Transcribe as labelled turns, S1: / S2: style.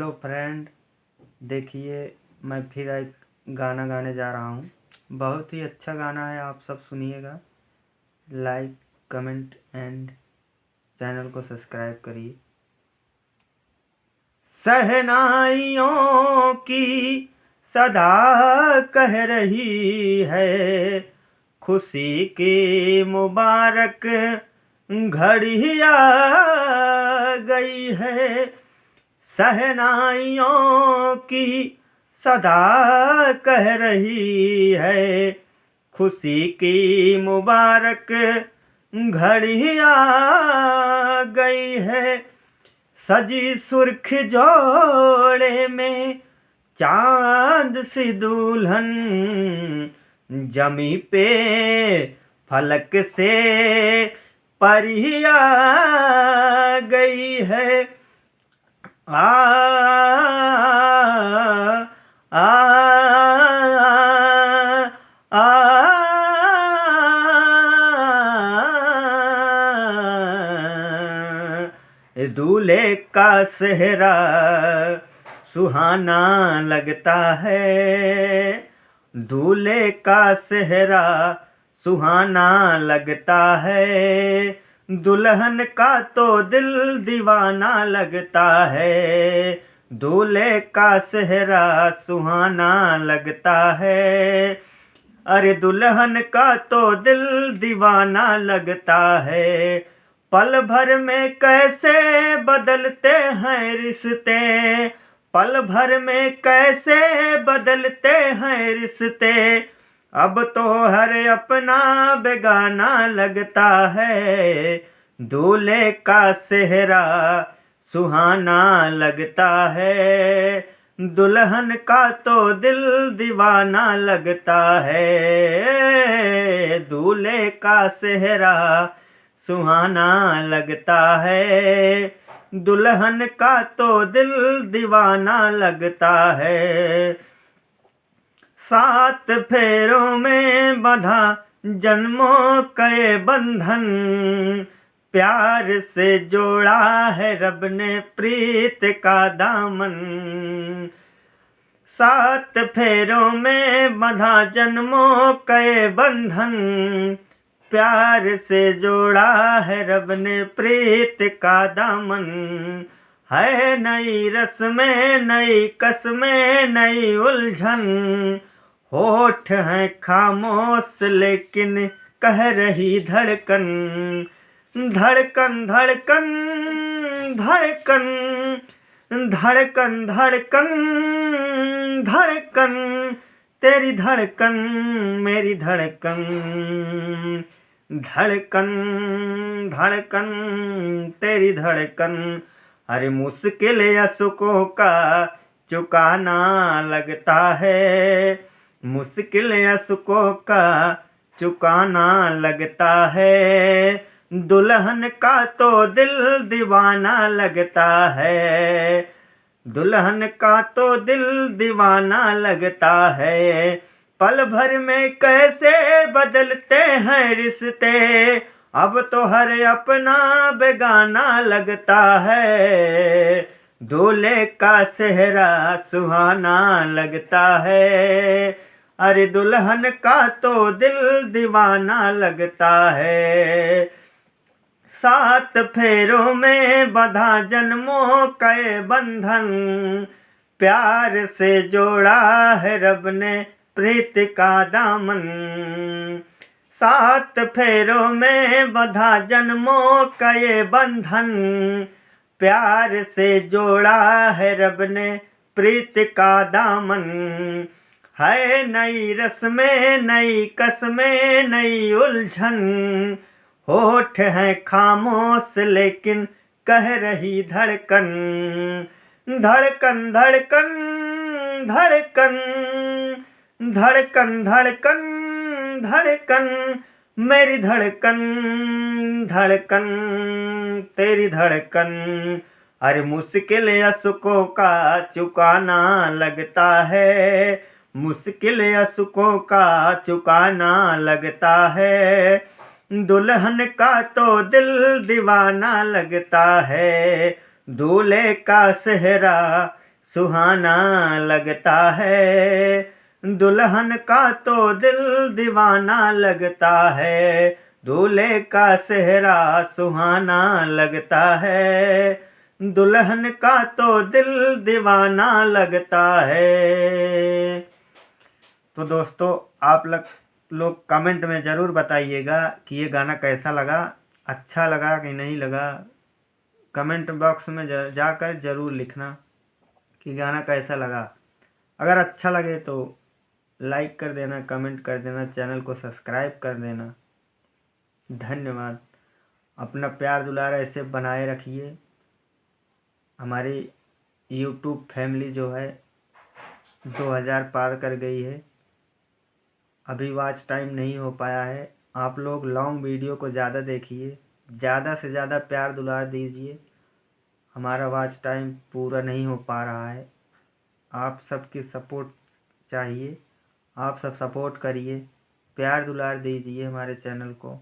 S1: Hello friend, देखिए मैं फिर एक गाना गाने जा रहा हूँ। बहुत ही अच्छा गाना है, आप सब सुनिएगा। लाइक, कमेंट एंड चैनल को सब्सक्राइब करिए। शहनाइयों की सदा कह रही है, खुशी की मुबारक घड़ी आ गई है। शहनाइयों की सदा कह रही है, खुशी की मुबारक घड़ी आ गई है। सजी सुर्ख जोड़े में चांद सी दुल्हन, जमी पे फलक से परी आ गई है। आ आ आ दूल्हे का सेहरा सुहाना लगता है, दूल्हे का सेहरा सुहाना लगता है। दुल्हन का तो दिल दीवाना लगता है, दूल्हे का सेहरा सुहाना लगता है। अरे दुल्हन का तो दिल दीवाना लगता है। पल भर में कैसे बदलते हैं रिश्ते, पल भर में कैसे बदलते हैं रिश्ते। अब तो हर अपना बेगाना लगता है, दूल्हे का सेहरा सुहाना लगता है। दुल्हन का तो दिल दीवाना लगता है, दूल्हे का सेहरा सुहाना लगता है। दुल्हन का तो दिल दीवाना लगता है। 7 फेरों में बंधा जन्मों के बंधन, प्यार से जोड़ा है रब ने प्रीत का दामन। 7 फेरों में बंधा जन्मों के बंधन, प्यार से जोड़ा है रब ने प्रीत का दामन। है नई रस्में, नई कस्में, नई उलझन, होठ है खामोश लेकिन कह रही धड़कन। धड़कन धड़कन धड़कन धड़कन धड़कन धड़कन, तेरी धड़कन मेरी धड़कन। धड़कन धड़कन तेरी धड़कन। अरे मुश्किल असुकों का चुकाना लगता है, मुश्किल असुकों का चुकाना लगता है। दुल्हन का तो दिल दीवाना लगता है, दुल्हन का तो दिल दीवाना लगता है। पल भर में कैसे बदलते हैं रिश्ते, अब तो हर अपना बेगाना लगता है। दूल्हे का सेहरा सुहाना लगता है, अरे दुल्हन का तो दिल दीवाना लगता है। 7 फेरों में बंधा जन्मों के बंधन, प्यार से जोड़ा है रब ने प्रीत का दामन। 7 फेरों में बंधा जन्मों का ये बंधन, प्यार से जोड़ा है रब ने प्रीत का दामन। है नई रस्में, नई कस्में, नई उलझन, होठ है खामोश लेकिन कह रही धड़कन। धड़कन धड़कन धड़कन धड़कन धड़कन धड़कन, मेरी धड़कन धड़कन तेरी धड़कन। अरे मुश्किल असुकों का चुकाना लगता है, मुश्किल असुकों का चुकाना लगता है। दुल्हन का तो दिल दीवाना लगता है, दूल्हे का सेहरा सुहाना लगता है, दुल्हन का तो दिल दीवाना लगता है, दूल्हे का सेहरा सुहाना लगता है, दुल्हन का तो दिल दीवाना लगता है। तो दोस्तों आप लोग कमेंट में ज़रूर बताइएगा कि ये गाना कैसा लगा, अच्छा लगा कि नहीं लगा। कमेंट बॉक्स में जाकर ज़रूर लिखना कि गाना कैसा लगा। अगर अच्छा लगे तो लाइक कर देना, कमेंट कर देना, चैनल को सब्सक्राइब कर देना। धन्यवाद। अपना प्यार दुलार ऐसे बनाए रखिए। हमारी यूट्यूब फैमिली जो है 2000 पार कर गई है। अभी वॉच टाइम नहीं हो पाया है। आप लोग लॉन्ग वीडियो को ज़्यादा देखिए, ज़्यादा से ज़्यादा प्यार दुलार दीजिए। हमारा वॉच टाइम पूरा नहीं हो पा रहा है। आप सबकी सपोर्ट चाहिए। आप सब सपोर्ट करिए, प्यार दुलार दीजिए हमारे चैनल को।